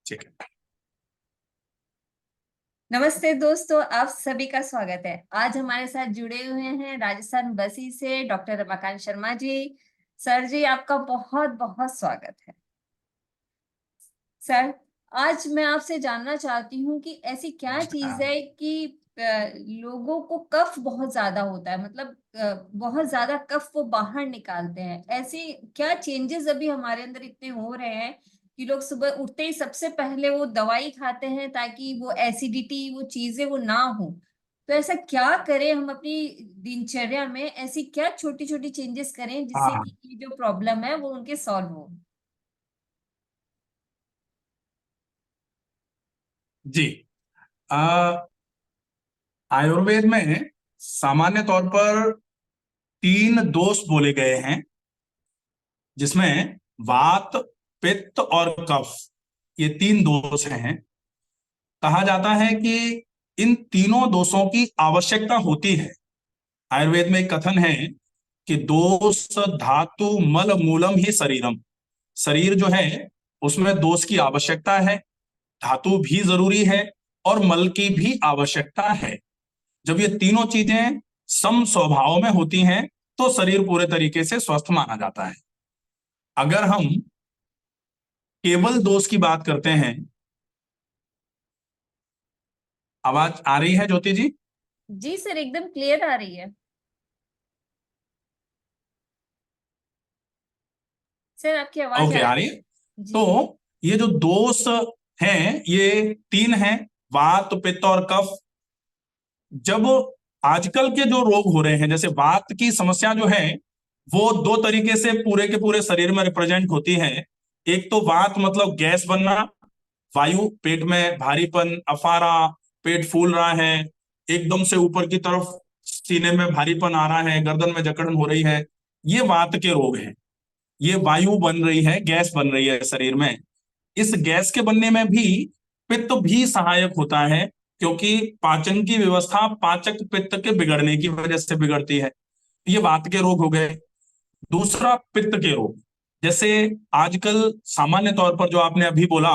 ठीक है। नमस्ते दोस्तों, आप सभी का स्वागत है। आज हमारे साथ जुड़े हुए हैं राजस्थान बसी से डॉक्टर रमाकांत शर्मा जी। सर जी, आपका बहुत बहुत स्वागत है। सर, आज मैं आपसे जानना चाहती हूँ कि ऐसी क्या चीज है कि लोगों को कफ बहुत ज्यादा होता है, मतलब बहुत ज्यादा कफ वो बाहर निकालते हैं। ऐसी क्या चेंजेस अभी हमारे अंदर इतने हो रहे हैं कि लोग सुबह उठते ही सबसे पहले वो दवाई खाते हैं ताकि वो एसिडिटी, वो चीजें वो ना हो। तो ऐसा क्या करें हम अपनी दिनचर्या में, ऐसी क्या छोटी छोटी चेंजेस करें जिससे हाँ कि ये जो प्रॉब्लम है वो उनके सॉल्व हो। जी। आ, आयुर्वेद में सामान्य तौर पर तीन दोष बोले गए हैं, जिसमें वात, पित्त और कफ, ये तीन दोष हैं। कहा जाता है कि इन तीनों दोषों की आवश्यकता होती है। आयुर्वेद में एक कथन है कि दोष धातु मल मूलम ही शरीरम। शरीर जो है उसमें दोष की आवश्यकता है, धातु भी जरूरी है और मल की भी आवश्यकता है। जब ये तीनों चीजें सम स्वभाव में होती हैं तो शरीर पूरे तरीके से स्वस्थ माना जाता है। अगर हम केवल दोष की बात करते हैं, आवाज आ रही है ज्योति जी? जी सर, एकदम क्लियर आ रही है। सर, आपकी आवाज ओके, आ आ रही रही है। है। जी। तो ये जो दोष हैं ये तीन हैं, वात, पित्त और कफ। जब आजकल के जो रोग हो रहे हैं, जैसे वात की समस्या जो है वो दो तरीके से पूरे के पूरे शरीर में रिप्रेजेंट होती है। एक तो वात मतलब गैस बनना, वायु, पेट में भारीपन, अफारा, पेट फूल रहा है, एकदम से ऊपर की तरफ सीने में भारीपन आ रहा है, गर्दन में जकड़न हो रही है, ये वात के रोग हैं। ये वायु बन रही है, गैस बन रही है शरीर में। इस गैस के बनने में भी पित्त भी सहायक होता है, क्योंकि पाचन की व्यवस्था पाचक पित्त के बिगड़ने की वजह से बिगड़ती है। ये वात के रोग हो गए। दूसरा पित्त के रोग, जैसे आजकल सामान्य तौर पर जो आपने अभी बोला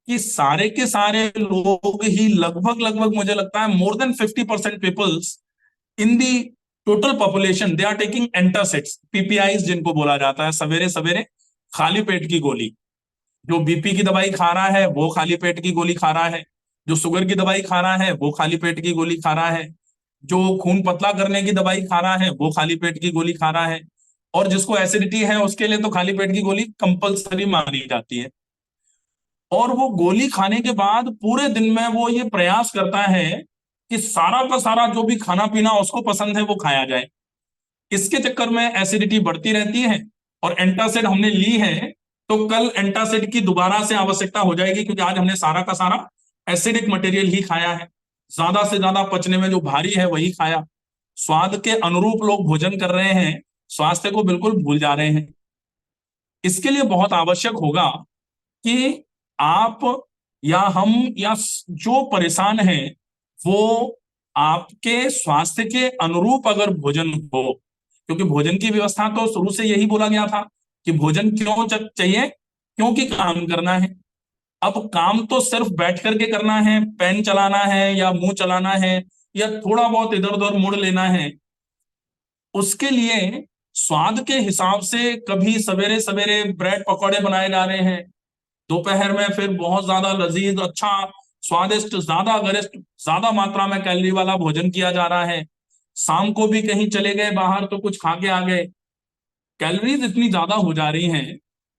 कि सारे के सारे लोग ही लगभग लगभग मुझे लगता है more than 50% peoples in the total population they are taking antacids, PPIs जिनको बोला जाता है, सवेरे सवेरे खाली पेट की गोली। जो बीपी की दवाई खा रहा है वो खाली पेट की गोली खा रहा है, जो शुगर की दवाई खा रहा है वो खाली पेट की गोली खा रहा है, जो खून पतला करने की दवाई खा रहा है वो खाली पेट की गोली खा रहा है, और जिसको एसिडिटी है उसके लिए तो खाली पेट की गोली कंपलसरी मानी जाती है। और वो गोली खाने के बाद पूरे दिन में वो ये प्रयास करता है कि सारा का सारा जो भी खाना पीना उसको पसंद है वो खाया जाए। इसके चक्कर में एसिडिटी बढ़ती रहती है। और एंटासिड हमने ली है तो कल एंटासिड की दोबारा से आवश्यकता हो जाएगी, क्योंकि आज हमने सारा का सारा एसिडिक मटेरियल ही खाया है। ज्यादा से ज्यादा पचने में जो भारी है वही खाया। स्वाद के अनुरूप लोग भोजन कर रहे हैं, स्वास्थ्य को बिल्कुल भूल जा रहे हैं। इसके लिए बहुत आवश्यक होगा कि आप या हम या जो परेशान हैं वो आपके स्वास्थ्य के अनुरूप अगर भोजन हो, क्योंकि भोजन की व्यवस्था तो शुरू से यही बोला गया था कि भोजन क्यों चाहिए, क्योंकि काम करना है। अब काम तो सिर्फ बैठ करके करना है, पेन चलाना है या मुंह चलाना है या थोड़ा बहुत इधर उधर मुड़ लेना है। उसके लिए स्वाद के हिसाब से कभी सवेरे सवेरे ब्रेड पकौड़े बनाए जा रहे हैं, दोपहर में फिर बहुत ज्यादा लजीज, अच्छा, स्वादिष्ट, ज्यादा गरिष्ठ, ज्यादा मात्रा में कैलोरी वाला भोजन किया जा रहा है। शाम को भी कहीं चले गए बाहर तो कुछ खा के आ गए। कैलोरीज इतनी ज्यादा हो जा रही हैं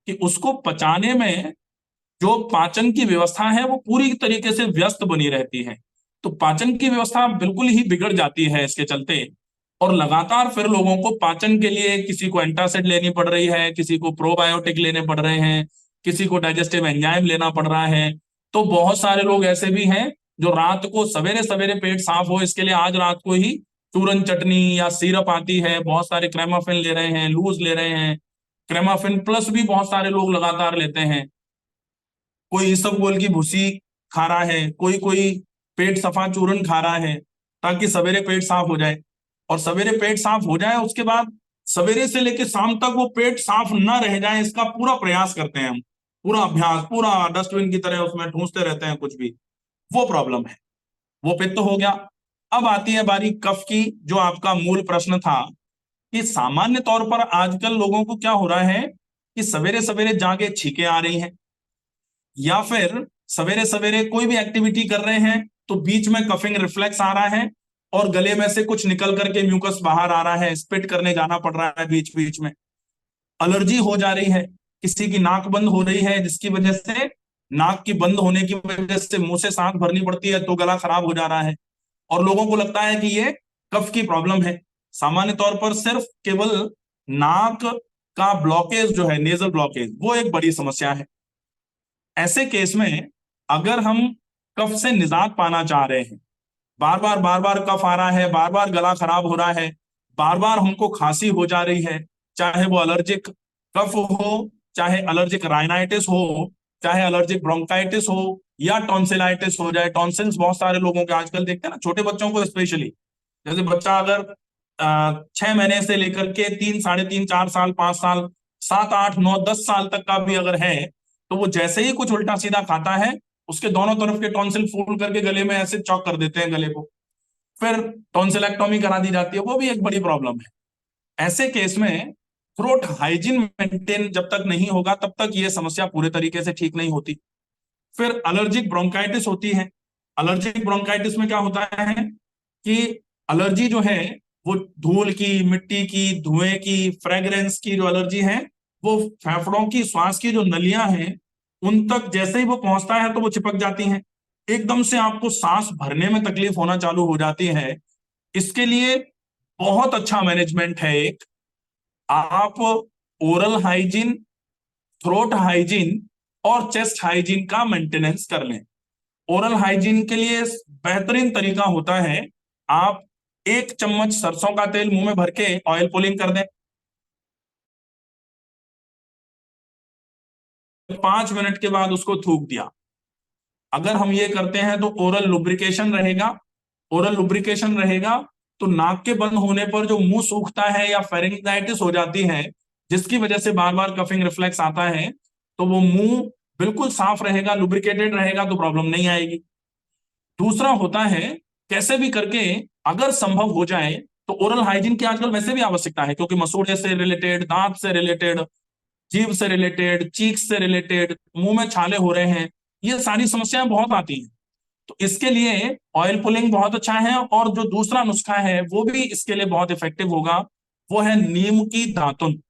कि उसको पचाने में जो पाचन की व्यवस्था है वो पूरी तरीके से व्यस्त बनी रहती है। तो पाचन की व्यवस्था बिल्कुल ही बिगड़ जाती है इसके चलते। और लगातार फिर लोगों को पाचन के लिए किसी को एंटासिड लेनी पड़ रही है, किसी को प्रोबायोटिक लेने पड़ रहे हैं, किसी को डाइजेस्टिव एंजाइम लेना पड़ रहा है। तो बहुत सारे लोग ऐसे भी हैं जो रात को सवेरे सवेरे पेट साफ हो इसके लिए आज रात को ही चूरन चटनी या सिरप आती है, बहुत सारे क्रेमाफिन ले रहे हैं, लूज ले रहे हैं, क्रेमाफिन प्लस भी बहुत सारे लोग लगातार लेते हैं। कोई इसबगोल की भूसी खा रहा है, कोई कोई पेट सफा चूरन खा रहा है ताकि सवेरे पेट साफ हो जाए। और सवेरे पेट साफ हो जाए उसके बाद सवेरे से लेकर शाम तक वो पेट साफ न रह जाए इसका पूरा प्रयास करते हैं हम। पूरा अभ्यास, पूरा डस्टबिन की तरह उसमें ठूंसते रहते हैं कुछ भी, वो प्रॉब्लम है, वो पित्त हो गया। अब आती है बारी कफ की, जो आपका मूल प्रश्न था कि सामान्य तौर पर आजकल लोगों को क्या हो रहा है कि सवेरे सवेरे जाके छींके आ रही हैं, या फिर सवेरे सवेरे कोई भी एक्टिविटी कर रहे हैं तो बीच में कफिंग रिफ्लेक्स आ रहा है और गले में से कुछ निकल करके म्यूकस बाहर आ रहा है, स्पिट करने जाना पड़ रहा है बीच बीच में। एलर्जी हो जा रही है, किसी की नाक बंद हो रही है, जिसकी वजह से नाक की बंद होने की वजह से मुंह से सांस भरनी पड़ती है तो गला खराब हो जा रहा है, और लोगों को लगता है कि ये कफ की प्रॉब्लम है। सामान्य तौर पर सिर्फ केवल नाक का ब्लॉकेज जो है, नेजल ब्लॉकेज, वो एक बड़ी समस्या है। ऐसे केस में अगर हम कफ से निजात पाना चाह रहे हैं, बार बार कफ आ रहा है, बार बार गला खराब हो रहा है, बार बार हमको खांसी हो जा रही है, चाहे वो एलर्जिक कफ हो, चाहे एलर्जिक राइनाइटिस हो, चाहे एलर्जिक ब्रोंकाइटिस हो, या टॉन्सिलाइटिस हो जाए। टॉन्सिल्स बहुत सारे लोगों के आजकल देखते हैं ना, छोटे बच्चों को स्पेशली। जैसे बच्चा अगर 6 महीने से लेकर के 3, 3.5, 4 साल, 5 साल, 7, 8, 9, 10 साल तक का भी अगर है, तो वो जैसे ही कुछ उल्टा सीधा खाता है, उसके दोनों तरफ के टॉन्सिल फूल करके गले में ऐसे चौक कर देते हैं गले को, फिर टॉन्सिलेक्टोमी करा दी जाती है, वो भी एक बड़ी प्रॉब्लम है। ऐसे केस में थ्रोट हाइजीन मेंटेन जब तक नहीं होगा तब तक ये समस्या पूरे तरीके से ठीक नहीं होती। फिर एलर्जिक ब्रोंकाइटिस होती है। एलर्जिक ब्रोंकाइटिस में क्या होता है कि एलर्जी जो है वो धूल की, मिट्टी की, धुएं की, फ्रेग्रेंस की जो एलर्जी है, वो फेफड़ों की, श्वास की जो नलियां हैं उन तक जैसे ही वो पहुंचता है तो वो चिपक जाती हैं, एकदम से आपको सांस भरने में तकलीफ होना चालू हो जाती है। इसके लिए बहुत अच्छा मैनेजमेंट है एक, आप ओरल हाइजीन, थ्रोट हाइजीन और चेस्ट हाइजीन का मेंटेनेंस कर लें। ओरल हाइजीन के लिए बेहतरीन तरीका होता है, आप 1 चम्मच सरसों का तेल मुंह में भर के ऑयल पुलिंग कर दें, 5 मिनट के बाद उसको थूक दिया। अगर हम ये करते हैं तो ओरल लुब्रिकेशन रहेगा। ओरल लुब्रिकेशन रहेगा तो नाक के बंद होने पर जो मुंह सूखता है या फेरिंजाइटिस हो जाती है, जिसकी वजह से बार बार कफिंग रिफ्लेक्स आता है, तो वो मुंह बिल्कुल साफ रहेगा, लुब्रिकेटेड रहेगा, तो प्रॉब्लम नहीं आएगी। दूसरा होता है, कैसे भी करके अगर संभव हो जाए तो ओरल हाइजीन की आजकल वैसे भी आवश्यकता है, क्योंकि मसूड़े से रिलेटेड, दांत से रिलेटेड, जीभ से रिलेटेड, चीक से रिलेटेड, मुंह में छाले हो रहे हैं, ये सारी समस्याएं बहुत आती हैं। तो इसके लिए ऑयल पुलिंग बहुत अच्छा है, और जो दूसरा नुस्खा है वो भी इसके लिए बहुत इफेक्टिव होगा, वो है नीम की दातुन।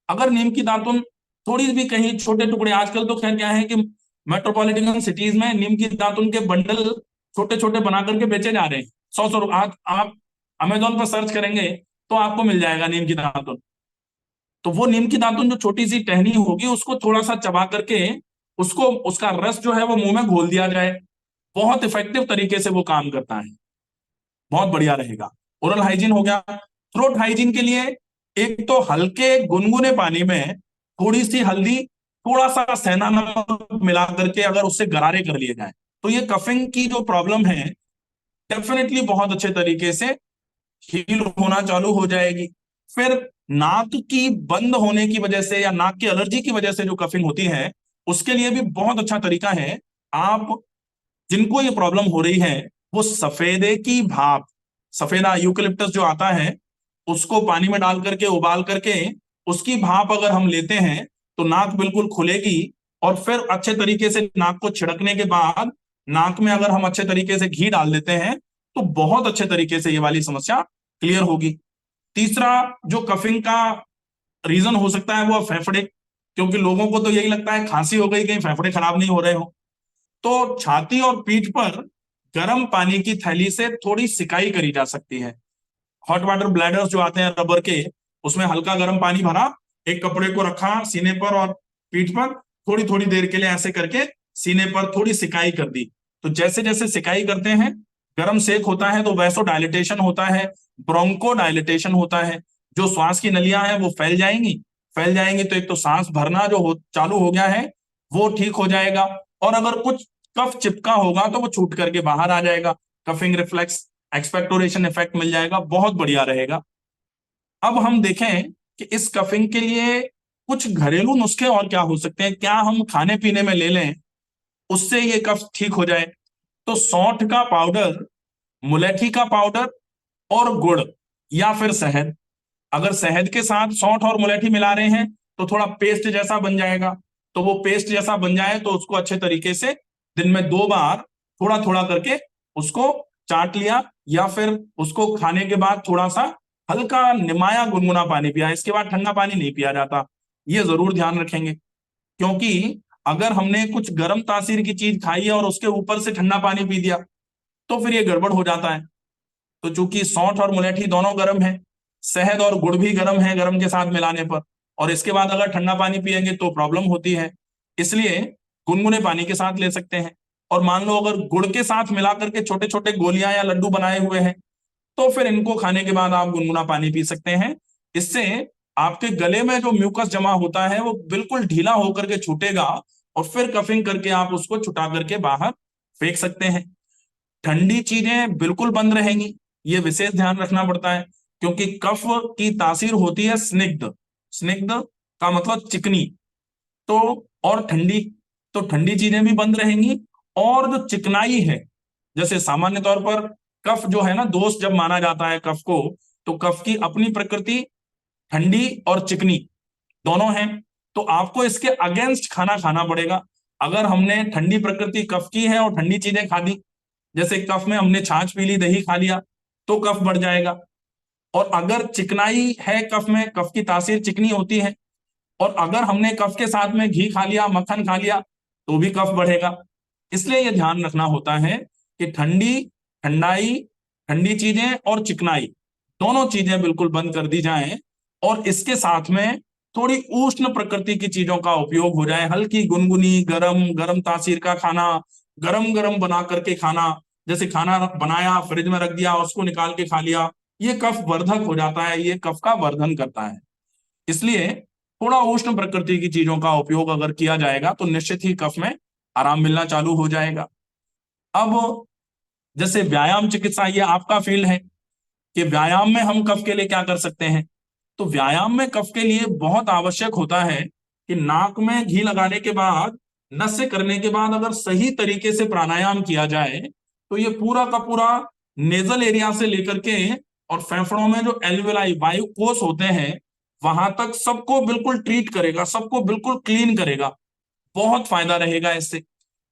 अगर नीम की दातुन थोड़ी भी कहीं छोटे टुकड़े, आजकल तो खैर क्या है कि मेट्रोपॉलिटन सिटीज में नीम की दातुन के बंडल छोटे छोटे बना करके बेचे जा रहे हैं, 100 100 आप अमेजोन पर सर्च करेंगे तो आपको मिल जाएगा नीम की दातुन। तो वो नीम की दातुन जो छोटी सी टहनी होगी उसको थोड़ा सा चबा करके उसको, उसका रस जो है वो मुंह में घोल दिया जाए, बहुत इफेक्टिव तरीके से वो काम करता है, बहुत बढ़िया रहेगा। ओरल हाइजीन हो गया। थ्रोट हाइजीन के लिए एक तो हल्के गुनगुने पानी में थोड़ी सी हल्दी, थोड़ा सा सेंधा नमक मिला करके अगर उससे गरारे कर लिए जाए, तो ये कफिंग की जो प्रॉब्लम है डेफिनेटली बहुत अच्छे तरीके से हील होना चालू हो जाएगी। फिर नाक की बंद होने की वजह से या नाक की एलर्जी की वजह से जो कफिंग होती है, उसके लिए भी बहुत अच्छा तरीका है। आप जिनको ये प्रॉब्लम हो रही है, वो सफेदे की भाप, सफेदा यूकलिप्टस जो आता है, उसको पानी में डाल करके उबाल करके उसकी भाप अगर हम लेते हैं तो नाक बिल्कुल खुलेगी। और फिर अच्छे तरीके से नाक को छिड़कने के बाद नाक में अगर हम अच्छे तरीके से घी डाल देते हैं तो बहुत अच्छे तरीके से ये वाली समस्या क्लियर होगी। तीसरा जो कफिंग का रीजन हो सकता है वो फेफड़े, क्योंकि लोगों को तो यही लगता है खांसी हो गई कहीं फेफड़े खराब नहीं हो रहे हो। तो छाती और पीठ पर गर्म पानी की थैली से थोड़ी सिकाई करी जा सकती है। हॉट वाटर ब्लैडर्स जो आते हैं रबर के, उसमें हल्का गर्म पानी भरा, एक कपड़े को रखा सीने पर और पीठ पर, थोड़ी थोड़ी देर के लिए ऐसे करके सीने पर थोड़ी सिकाई कर दी। तो जैसे जैसे सिकाई करते हैं, गर्म सेक होता है तो वैसो डायलिटेशन होता है, ब्रोंको डायलिटेशन होता है, जो श्वास की नलियां हैं वो फैल जाएंगी। फैल जाएंगी तो एक तो सांस भरना जो चालू हो गया है वो ठीक हो जाएगा, और अगर कुछ कफ चिपका होगा तो वो छूट करके बाहर आ जाएगा, कफिंग रिफ्लेक्स एक्सपेक्टोरेशन इफेक्ट मिल जाएगा, बहुत बढ़िया रहेगा। अब हम देखें कि इस कफिंग के लिए कुछ घरेलू नुस्खे और क्या हो सकते हैं, क्या हम खाने पीने में ले लें उससे ये कफ ठीक हो जाए? तो सौंठ का पाउडर, मुलेठी का पाउडर और गुड़, या फिर शहद। अगर शहद के साथ सौंठ और मुलेठी मिला रहे हैं तो थोड़ा पेस्ट जैसा बन जाएगा। तो वो पेस्ट जैसा बन जाए तो उसको अच्छे तरीके से दिन में 2 बार थोड़ा थोड़ा करके उसको चाट लिया, या फिर उसको खाने के बाद थोड़ा सा हल्का निमाया गुनगुना पानी पिया। इसके बाद ठंडा पानी नहीं पिया जाता, ये जरूर ध्यान रखेंगे। क्योंकि अगर हमने कुछ गर्म तासीर की चीज खाई है और उसके ऊपर से ठंडा पानी पी दिया तो फिर ये गड़बड़ हो जाता है। तो चूंकि सौंठ और मुलेठी दोनों गर्म है, शहद और गुड़ भी गर्म है गर्म के साथ मिलाने पर, और इसके बाद अगर ठंडा पानी पिएंगे तो प्रॉब्लम होती है। इसलिए गुनगुने पानी के साथ ले सकते हैं। और मान लो अगर गुड़ के साथ मिला करके छोटे छोटे गोलियां या लड्डू बनाए हुए हैं तो फिर इनको खाने के बाद आप गुनगुना पानी पी सकते हैं। इससे आपके गले में जो म्यूकस जमा होता है वो बिल्कुल ढीला होकर के छूटेगा, और फिर कफिंग करके आप उसको छुटा करके बाहर फेंक सकते हैं। ठंडी चीजें बिल्कुल बंद रहेंगी, ये विशेष ध्यान रखना पड़ता है। क्योंकि कफ की तासीर होती है स्निग्ध, स्निग्ध का मतलब चिकनी। तो और ठंडी, तो ठंडी चीजें भी बंद रहेंगी। और जो चिकनाई है, जैसे सामान्य तौर पर कफ जो है ना, दोष जब माना जाता है कफ को, तो कफ की अपनी प्रकृति ठंडी और चिकनी दोनों हैं। तो आपको इसके अगेंस्ट खाना खाना पड़ेगा। अगर हमने ठंडी प्रकृति कफ की है और ठंडी चीजें खा दी, जैसे कफ में हमने छाछ पी ली, दही खा लिया, तो कफ बढ़ जाएगा। और अगर चिकनाई है कफ में, कफ की तासीर चिकनी होती है, और अगर हमने कफ के साथ में घी खा लिया, मक्खन खा लिया, तो भी कफ बढ़ेगा। इसलिए यह ध्यान रखना होता है कि ठंडी, ठंडाई, ठंडी चीजें और चिकनाई दोनों चीजें बिल्कुल बंद कर दी जाएं, और इसके साथ में थोड़ी उष्ण प्रकृति की चीजों का उपयोग हो जाए। हल्की गुनगुनी गरम गरम तासीर का खाना, गरम गरम बना करके खाना। जैसे खाना बनाया, फ्रिज में रख दिया, उसको निकाल के खा लिया, ये कफ वर्धक हो जाता है, ये कफ का वर्धन करता है। इसलिए थोड़ा उष्ण प्रकृति की चीजों का उपयोग अगर किया जाएगा तो निश्चित ही कफ में आराम मिलना चालू हो जाएगा। अब जैसे व्यायाम चिकित्सा, ये आपका फील्ड है कि व्यायाम में हम कफ के लिए क्या कर सकते हैं। तो व्यायाम में कफ के लिए बहुत आवश्यक होता है कि नाक में घी लगाने के बाद, नस्य करने के बाद अगर सही तरीके से प्राणायाम किया जाए तो ये पूरा का पूरा नेजल एरिया से लेकर के और फेफड़ों में जो एल्वेलाई वायु कोष होते हैं वहां तक सबको बिल्कुल ट्रीट करेगा, सबको बिल्कुल क्लीन करेगा। बहुत फायदा रहेगा इससे।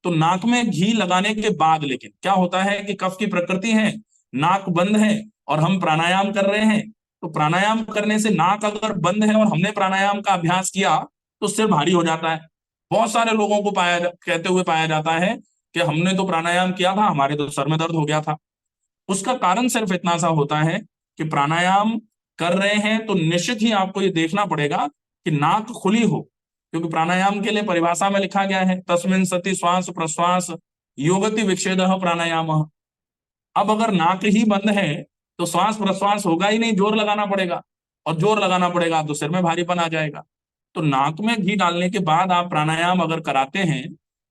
तो नाक में घी लगाने के बाद लेकिन क्या होता है कि कफ की प्रकृति है, नाक बंद है और हम प्राणायाम कर रहे हैं, तो प्राणायाम करने से नाक अगर बंद है और हमने प्राणायाम का अभ्यास किया तो सिर भारी हो जाता है। बहुत सारे लोगों को कहते हुए पाया जाता है कि हमने तो प्राणायाम किया था, हमारे तो सर में दर्द हो गया था। उसका कारण सिर्फ इतना सा होता है कि प्राणायाम कर रहे हैं तो निश्चित ही आपको ये देखना पड़ेगा कि नाक खुली हो। क्योंकि प्राणायाम के लिए परिभाषा में लिखा गया है, तस्मिन् सति श्वास प्रश्वास योगति विच्छेद प्राणायाम। अब अगर नाक ही बंद है तो श्वास प्रश्वास होगा ही नहीं, जोर लगाना पड़ेगा, और जोर लगाना पड़ेगा तो सिर में भारीपन आ जाएगा। तो नाक में घी डालने के बाद आप प्राणायाम अगर कराते हैं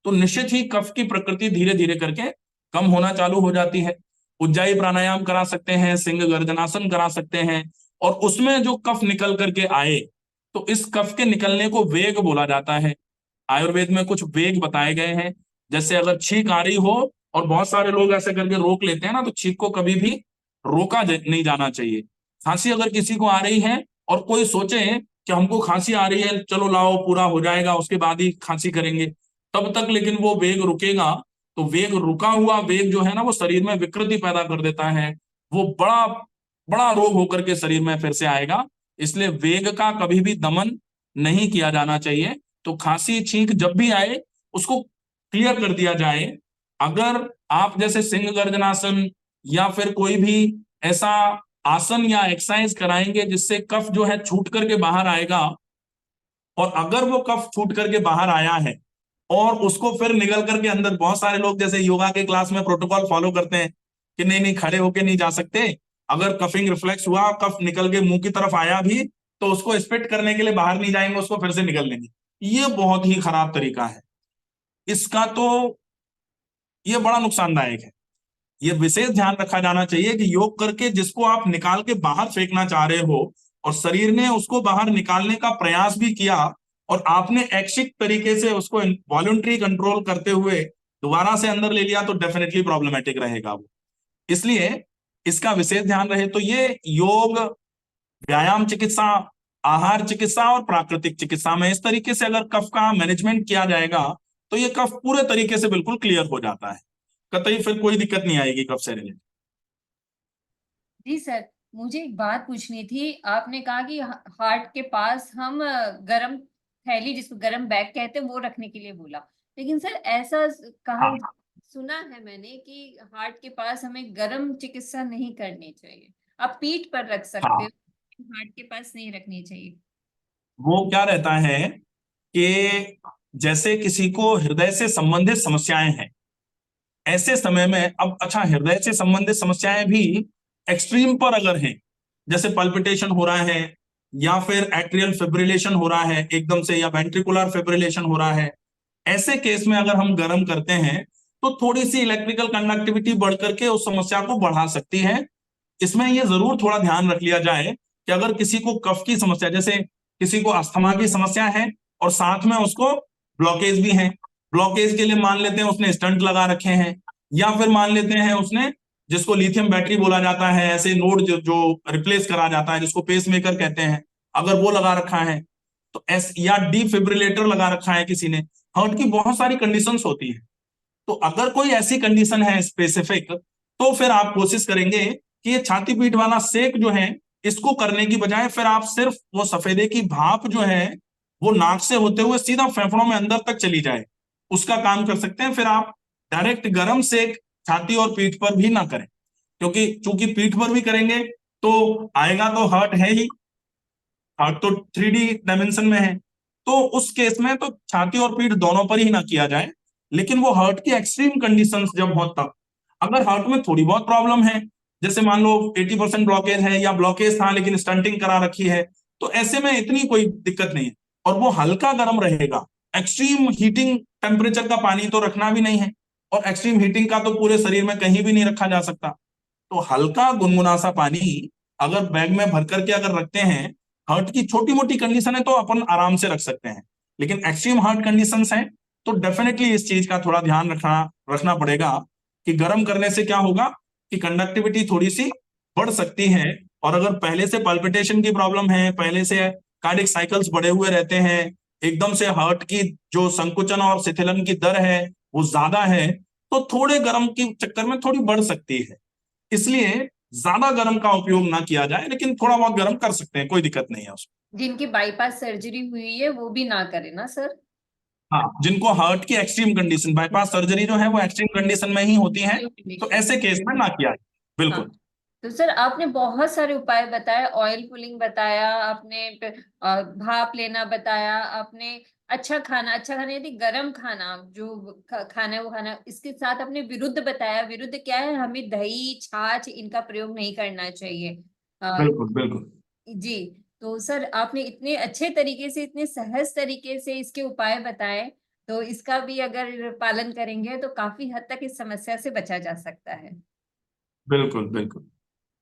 तो निश्चित ही कफ की प्रकृति धीरे धीरे करके कम होना चालू हो जाती है। उज्जाई प्राणायाम करा सकते हैं, सिंह गर्जनासन करा सकते हैं, और उसमें जो कफ निकल करके आए तो इस कफ के निकलने को वेग बोला जाता है। आयुर्वेद में कुछ वेग बताए गए हैं। जैसे अगर छींक आ रही हो और बहुत सारे लोग ऐसे करके रोक लेते हैं ना, तो छींक को कभी भी रोका नहीं जाना चाहिए। खांसी अगर किसी को आ रही है और कोई सोचे कि हमको खांसी आ रही है, चलो लाओ पूरा हो जाएगा उसके बाद ही खांसी करेंगे, तब तक लेकिन वो वेग रुकेगा तो वेग, रुका हुआ वेग जो है ना वो शरीर में विकृति पैदा कर देता है, वो बड़ा बड़ा रोग होकर के शरीर में फिर से आएगा। इसलिए वेग का कभी भी दमन नहीं किया जाना चाहिए। तो खांसी छींक जब भी आए उसको क्लियर कर दिया जाए। अगर आप जैसे सिंह गर्जनासन या फिर कोई भी ऐसा आसन या एक्सरसाइज कराएंगे जिससे कफ जो है छूट करके बाहर आएगा, और अगर वो कफ छूट करके बाहर आया है और उसको फिर निकल करके अंदर, बहुत सारे लोग जैसे योगा के क्लास में प्रोटोकॉल फॉलो करते हैं कि नहीं नहीं खड़े होके नहीं जा सकते, अगर कफिंग रिफ्लेक्स हुआ, कफ निकल के मुंह की तरफ आया भी तो उसको स्पिट करने के लिए बाहर नहीं जाएंगे, उसको फिर से निकल लेंगे। ये बहुत ही खराब तरीका है इसका, तो ये बड़ा नुकसानदायक है। ये विशेष ध्यान रखा जाना चाहिए कि योग करके जिसको आप निकाल के बाहर फेंकना चाह रहे हो और शरीर ने उसको बाहर निकालने का प्रयास भी किया, और आपने ऐच्छिक तरीके से उसको वॉलंटरी कंट्रोल करते हुए दोबारा से अंदर ले लिया, तो डेफिनेटली प्रॉब्लमेटिक रहेगा वो। इसलिए इसका विशेष ध्यान रहे। तो ये योग, व्यायाम चिकित्सा, आहार चिकित्सा और प्राकृतिक चिकित्सा में इस तरीके से अगर कफ का मैनेजमेंट किया जाएगा तो ये कफ पूरे तरीके से बिल्कुल क्लियर हो जाता है, कतई फिर कोई दिक्कत नहीं आएगी कफ से रिलेटेड। जी सर, मुझे एक बात पूछनी थी। आपने कहा कि हार्ट के पास हम गरम थैली, जिसको गरम बैग कहते हैं, वो रखने के लिए बोला। लेकिन सर ऐसा कहा हाँ सुना है मैंने कि हार्ट के पास हमें गरम चिकित्सा नहीं करनी चाहिए। आप पीठ पर रख सकते हाँ, हो, हार्ट के पास नहीं रखनी चाहिए। वो क्या रहता है कि जैसे किसी को हृदय से संबंधित समस्याएं हैं, ऐसे समय में अब अच्छा, हृदय से संबंधित समस्याएं भी एक्सट्रीम पर अगर हैं, जैसे पल्पिटेशन हो रहा है, या फिर एट्रियल फिब्रिलेशन हो रहा है एकदम से, या वेंट्रिकुलर फिब्रिलेशन हो रहा है, ऐसे केस में अगर हम गर्म करते हैं तो थोड़ी सी इलेक्ट्रिकल कंडक्टिविटी बढ़ करके उस समस्या को बढ़ा सकती है। इसमें ये जरूर थोड़ा ध्यान रख लिया जाए कि अगर किसी को कफ की समस्या, जैसे किसी को अस्थमा की समस्या है और साथ में उसको ब्लॉकेज भी है, ब्लॉकेज के लिए मान लेते हैं उसने स्टंट लगा रखे हैं, या फिर मान लेते हैं उसने, जिसको लिथियम बैटरी बोला जाता है, ऐसे नोड जो रिप्लेस करा जाता है, जिसको पेस मेकर कहते हैं, अगर वो लगा रखा है तो या डिफिब्रिलेटर लगा रखा है किसी ने। हार्ट की बहुत सारी कंडीशंस होती है, तो अगर कोई ऐसी कंडीशन है स्पेसिफिक, तो फिर आप कोशिश करेंगे कि ये छाती पीठ वाला सेक जो है, इसको करने की बजाय फिर आप सिर्फ वो सफेदे की भाप जो है वो नाक से होते हुए सीधा फेफड़ों में अंदर तक चली जाए, उसका काम कर सकते हैं। फिर आप डायरेक्ट गर्म सेक छाती और पीठ पर भी ना करें, क्योंकि चूंकि पीठ पर भी करेंगे तो आएगा तो हर्ट है ही, हर्ट तो 3D डायमेंशन में है, तो उस केस में तो छाती और पीठ दोनों पर ही ना किया जाए। लेकिन वो हर्ट की एक्सट्रीम कंडीशंस जब हो तब, अगर हर्ट में थोड़ी बहुत प्रॉब्लम है, जैसे मान लो 80% ब्लॉकेज है, या ब्लॉकेज था लेकिन स्टंटिंग करा रखी है, तो ऐसे में इतनी कोई दिक्कत नहीं है, और वो हल्का गर्म रहेगा। एक्सट्रीम हीटिंग टेम्परेचर का पानी तो रखना भी नहीं है, और एक्सट्रीम हीटिंग का तो पूरे शरीर में कहीं भी नहीं रखा जा सकता। तो हल्का गुनगुना सा पानी अगर बैग में भर करके अगर रखते हैं, हार्ट की छोटी मोटी कंडीशन है तो अपन आराम से रख सकते हैं, लेकिन एक्सट्रीम हार्ट कंडीशंस हैं तो डेफिनेटली इस चीज का थोड़ा ध्यान रखना रखना पड़ेगा कि गर्म करने से क्या होगा कि कंडक्टिविटी थोड़ी सी बढ़ सकती है। और अगर पहले से पल्पिटेशन की प्रॉब्लम है, पहले से कार्डिक साइकिल्स बढ़े हुए रहते हैं, एकदम से हार्ट की जो संकुचन और शिथिलन की दर है वो ज्यादा है, तो थोड़े गर्म के चक्कर में थोड़ी बढ़ सकती है। इसलिए ज्यादा गर्म का उपयोग ना किया जाए, लेकिन थोड़ा बहुत गर्म कर सकते हैं, कोई दिक्कत नहीं है उसमें। जिनकी बाईपास सर्जरी हुई है वो भी ना करे ना सर? हाँ, जिनको हार्ट की एक्सट्रीम कंडीशन, बाईपास सर्जरी जो है वो एक्सट्रीम कंडीशन में ही होती है, तो कंडीशन। ऐसे केस में ना किया जाए, हाँ, बिल्कुल। तो सर आपने बहुत सारे उपाय बताए। ऑयल पुलिंग बताया आपने, भाप लेना बताया आपने, अच्छा खाना यदि गर्म खाना जो खाना है वो खाना, इसके साथ आपने विरुद्ध बताया। विरुद्ध क्या है? हमें दही छाछ इनका प्रयोग नहीं करना चाहिए। बिल्कुल बिल्कुल। जी। तो सर आपने इतने अच्छे तरीके से, इतने सहज तरीके से इसके उपाय बताए, तो इसका भी अगर पालन करेंगे तो काफी हद तक इस समस्या से बचा जा सकता है। बिल्कुल बिल्कुल।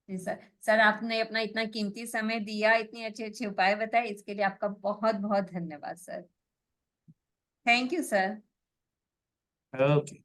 जी सर। सर आपने अपना इतना कीमती समय दिया, इतने अच्छे अच्छे उपाय बताए, इसके लिए आपका बहुत बहुत धन्यवाद sir. Thank you sir. Okay.